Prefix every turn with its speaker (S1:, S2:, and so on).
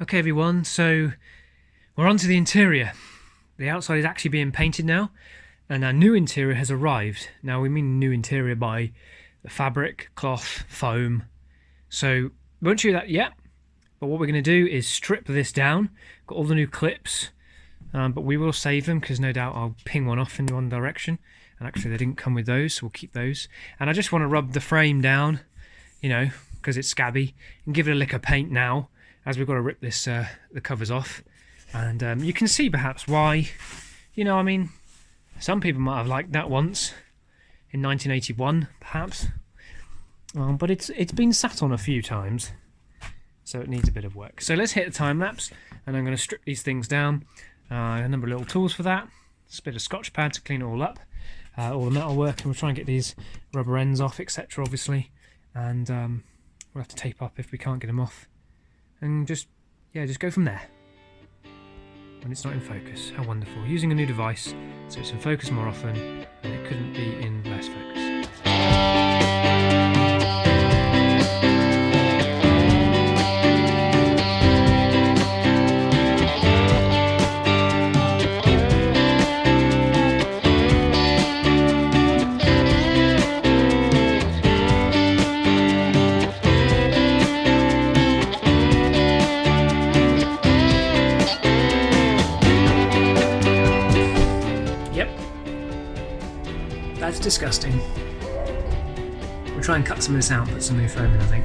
S1: Okay everyone, so we're on to the interior. The outside is actually being painted now, and our new interior has arrived. Now we mean new interior by the fabric, cloth, foam. So we won't show you that yet, but what we're going to do is strip this down. Got all the new clips, but we will save them because no doubt I'll ping one off in one direction. And actually they didn't come with those, so we'll keep those. And I just want to rub the frame down, you know, because it's scabby, and give it a lick of paint now, as we've got to rip this the covers off. And you can see perhaps why, you know, I mean, some people might have liked that once in 1981 perhaps, but it's been sat on a few times, so it needs a bit of work. So let's hit a time lapse, and I'm going to strip these things down. A number of little tools for that, a bit of Scotch pad to clean it all up, all the metal work, and we'll try and get these rubber ends off, etc. obviously, and we'll have to tape up if we can't get them off, and just go from there. When it's not in focus, how wonderful. Using a new device so it's in focus more often, and it couldn't be in less focus. That's disgusting. We'll try and cut some of this out, put some new foam in, I think.